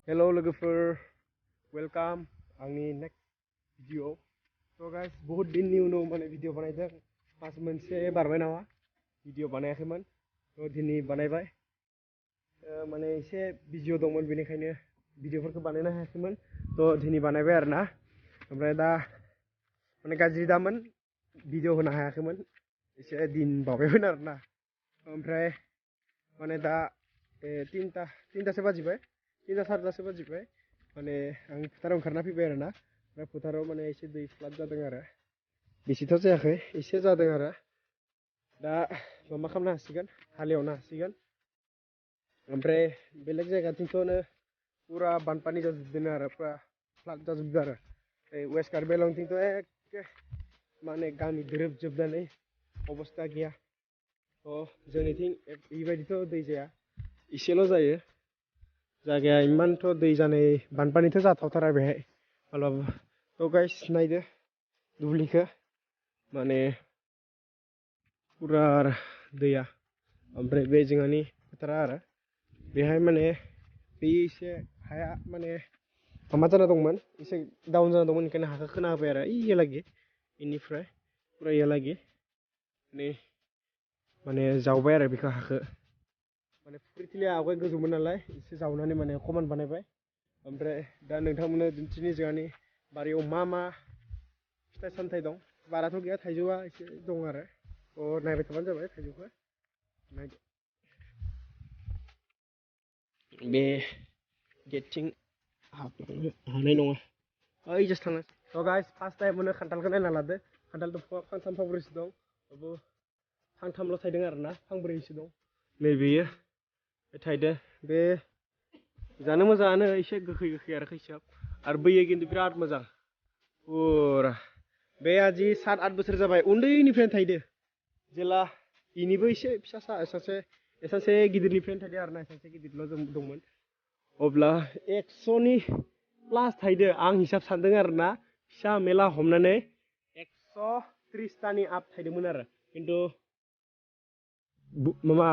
Hello लोगोफोर welcome आंनि next video स' गाइस बहुत दिननि उनाव माने भिडिअ बानायदों मास मोनसे बारबाय नामा भिडिअ बानायाखैमोन थ' दिनै बानायबाय माने एसे बिजियाव दंमोन बेनिखायनो भिडिअफोरखौ बानायनो हायाखैमोन थ' दिनै बानायबाय आरो ना ओमफ्राय दा माने गाज्रि दामोन भिडिअ होनो हायाखैमोन एसे दिन बावबायमोन आरो ना ओमफ्राय माने दा तिनतासो बाजिबाय तिनता सारितासो बाजिबाय माने आं फोथाराव ओंखारना फैबाय आरो ना ओमफ्राय फोथाराव माने एसे दै फ्लाद जादों आरो बेसेथ' जायाखै एसे जादों आरो दा मा खालामनो हासिगोन हालेवनो हासिगोन ओमफ्राय बेलेग जायगाथिंथ'नो पुरा बानपानि जाजोबदों आरो पुरा फ्लाद जाजोबदों आरो वेस्ट कार्बिआंलंथिंथ' एखे माने गामि दोरोबजोबनानै अबस्था गैया थ' जोंनिथिं बेबायदिथ' दै जाया एसेल' जायो जायगाया इमानथ' दै जानाय बानपानिथ' जाथावथारा बेहाय माब्लाबा थ' गाइस नायदो दुब्लिखौ माने पुरा दैया ओमफ्राय बे जोंहानि फोथारा आरो बेहाय माने बे एसे हाया माने माबा जाना दंमोन एसे डाउन जाना दंमोन ओंखायनो हाखौ खोना होबाय आरो इयालागि बेनिफ्राय पुरा इयालागि माने जावबाय आरो बेखौ हाखौ माने फुख्रिथिलिया आवगाय गोजौमोन नालाय एसे जावनानै माने खमान बानायबाय ओमफ्राय दा नोंथांमोननो दिन्थिनि जोंहानि बारियाव मा फिथाइ सामथाइ दं बाराथ' गैया थाइजौआ एसे दं आरो थ' नायबाय थाबानो जाबाय थाइजौखौ नायदो बे गेटथिं हानाय नङा ओइ जास्ट थांना थ' गाइस फार्स्ट टाइमावनो खान्थालखौ नायना लादो खान्थाल दंफांआ फांथाम फांब्रैसो दं फांथामल' थायदों आरो ना फांब्रैसो दं नैबेयो थायदो बे जानो मोजाङानो एसे गोखै आरो खैसिब आरो बैयो खिन्थु बिराद मोजां पुरा बे आजि 7-8 बोसोर जाबाय उन्दैनिफ्रायनो थायदो जेला इनिबो एसे फिसासा एसासे गिदिरनिफ्रायनो थायदो आरो ना एसासे गिदिरल' दंमोन अब्ला 100नि प्लास थायदो आं हिसाब सानदों आरो ना फिसा मेला हमनानै 130तानि आप थायदोंमोन आरो खिन्थु माबा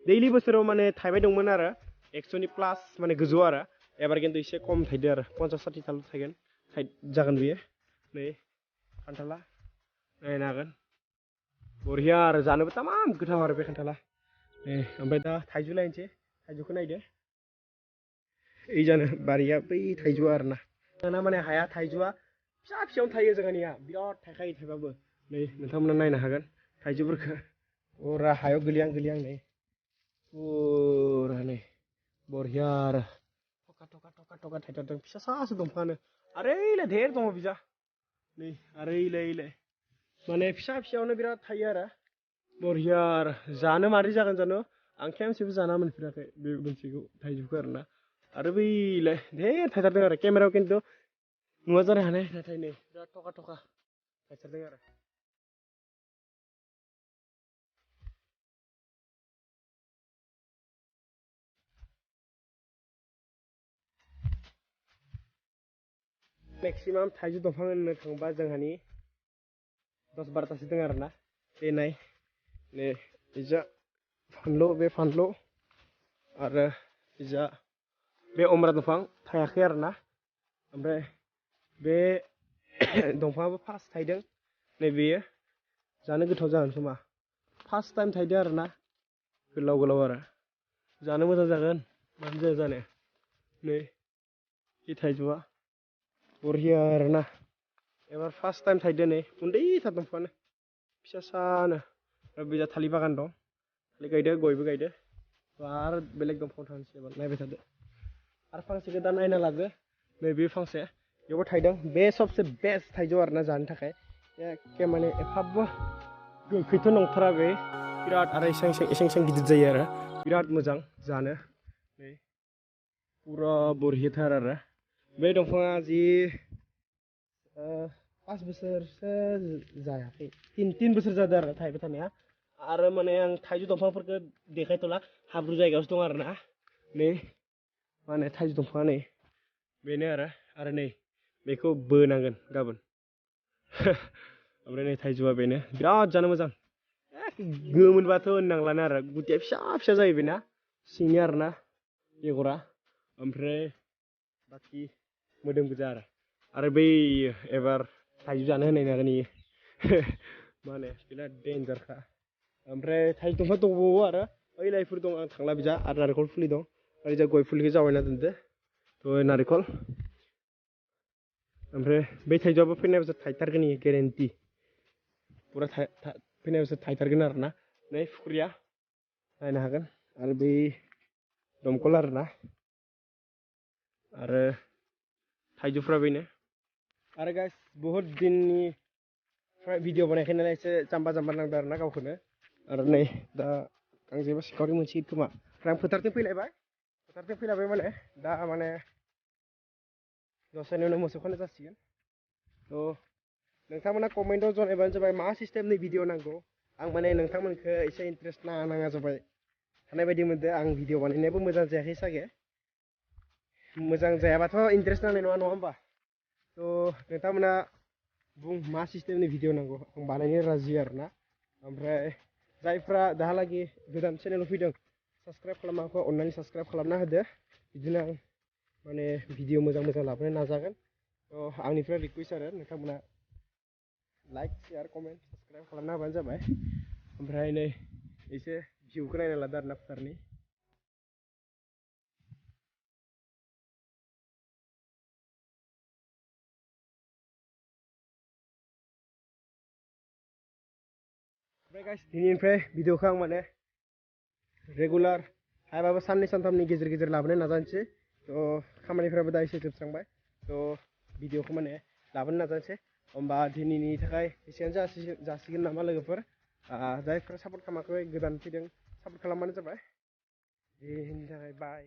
दैलि बोसोराव माने थायबाय दंमोन आरो 100नि प्लास माने गोजौ आरो एबार खिन्थु एसे खम थायदो आरो 50-60ताल' थायगोन जागोन बेयो नै खान्थाला नायनो हागोन बरिया आरो जानोबो तामाम गोथाव आरो बे खान्थाला ओमफ्राय दा थाइजौ लायनोसै थाइजौखौ नायदो ओइ जानो बारिया बै थाइजौआ आरो ना जोंना माने हाया थाइजौआ फिसा फिसायावनो थायो जोंहानिया बिराद थायखायो थायबाबो नै नोंथांमोना नायनो हागोन थाइजौफोरखौ पुरा हायाव गोलैहां नै पुरा नै बरिया आरो थखा थायथारदों फिसासासो दंफाङानो आरो ओइलाय धेर दङ बिजा नै आरो ओइलाय माने फिसायावनो बिराद थायो आरो बरिया आरो जानो मारै जागोन जानो आं खेमसेबो जाना मोनफेराखै बे मोनसेखौ थाइजौखौ आरो ना आरो बैलाय धेर थायथारदों आरो केमेरायाव खिन्थु नुवा जानो हानाय नाथाय नै बिराद थखा थायथारदों आरो मेक्सिमाम थाइजौ दंफां होननो थाङोबा जोंहानि 10-12तासो दं आरो ना बे नाय नै इजा फानलु आरो इजा बे अमरा दंफां थायाखै आरो ना ओमफ्राय बे दंफाङाबो फार्स्ट थायदों नैबेयो जानो गोथाव जागोन खोमा फार्स्ट टाइम थायदों आरो ना गोलाव आरो जानो मोजां जागोन मानो जाया जानो नै बे थाइजौआ बरिया आरो ना एबार फार्स्ट टाइम थायदो नै उन्दैथार दंफाङानो फिसासानो बिजा थालिर बागान दं थालिर गायदो गयबो गायदो आरो बेलेग दंफाङाव थांनोसै एबार नायबाय थादो आरो फांसेखौ दा नायना लादो नैबे फांसे बेयावबो थायदों बे सबसे बेस्ट थाइजौ आरो ना जानो थाखाय एखे माने एफाबो गोखैथ' नंथारा बे बिराद आरो एसें गिदिर जायो आरो बिराद मोजां जानो नै पुरा बरियाथार आरो बे दंफाङा जि 5 बोसोरसो जायाखै 3 बोसोर जादों आरो थायबाय थानाया आरो माने आं थाइजौ दंफांफोरखौ देखायथ'ला हाब्रु जायगायावसो दं आरो ना नै माने थाइजौ दंफाङा नै बेनो आरो नै बेखौ बोनांगोन गाबोन ओमफ्राय नै थाइजौआ बेनो बिराद जानो मोजां गोमोनबाथ' होननांलानो आरो गुटिया फिसा जायो बेना सिंनि आरो ना बेगरा ओमफ्राय बाखि मोदोम गोजा आरो बै एबार थाइजौ जानो होनाय नागोन इयो मा होनो बिराद डेन्जारखा ओमफ्राय थाइजौ दंफां दंबावो आरो ओइ लाइफोर दं आं थांला बिजा आरो नारेंखल फुलि दं ओरैजा गय फुलिखौ जावायना दोनदो थ' नारेंखल ओमफ्राय बै थाइजौआबो फैनाय बोसोर थाइथारगोन इयो गेरेन्टि पुरा फैनाय बोसोर थाइथारगोन आरो ना नै फुख्रिया नायनो हागोन आरो बै दमखल आरो ना आरो थाइजौफ्रा बेनो आरो गाइस बहुत दिननि भिडिअ बानायाखै नालाय एसे जाम्बा जाम्बा नांदों आरो ना गावखौनो आरो नै दा गांजेमा सिखावरि मोनसिगोन खोमा ओमफ्राय आं फोथारथिं फैलायबाय माने दा माने दसेनि उनाव मोसौ खानो जासिगोन थ' नोंथांमोना कमेन्टआव जनायबानो जाबाय मा सिस्टेमनि भिडिअ नांगौ आं माने नोंथांमोनखौ एसे इन्टारेस्ट नाङा जाबाय थानाय बायदि मोनदों आं भिडिअ बानायनायाबो मोजां जायाखै सागे मोजां जायाबाथ' इन्टारेस्ट नांनाय नङा होमबा थ' नोंथांमोना बुं मा सिस्टेमनि भिडिअ नांगौ आं बानायनो राजि आरो ना ओमफ्राय जायफ्रा दाहालागि गोदान चेनेलाव फैदों साबस्क्राइब खालामाखै अननानै साबस्क्राइब खालामना होदो बिदिनो आं माने भिडिअ मोजां लाबोनो नाजागोन थ' आंनिफ्राय रिकुवेस्ट आरो नोंथांमोना लाइक शेयार कमेन्ट साबस्क्राइब खालामना होबानो जाबाय ओमफ्राय नै एसे भिउखौ नायना लादो आरो ना फोथारनि ओमफ्राय गाइस दिनैनिफ्राय भिडिअखौ आं माने रेगुलार हायाबाबो साननै सानथामनि गेजेर लाबोनो नाजानोसै थ' खामानिफ्राबो दा एसे जोबस्रांबाय थ' भिडिअखौ माने लाबोनो नाजानोसै होमबा दिनैनि थाखाय एसेयानो जासिगोन नामा लोगोफोर जायफ्रा सापर्ट खालामाखै गोदान फैदों सापर्ट खालामबानो जाबाय दिनैनि थाखाय बाय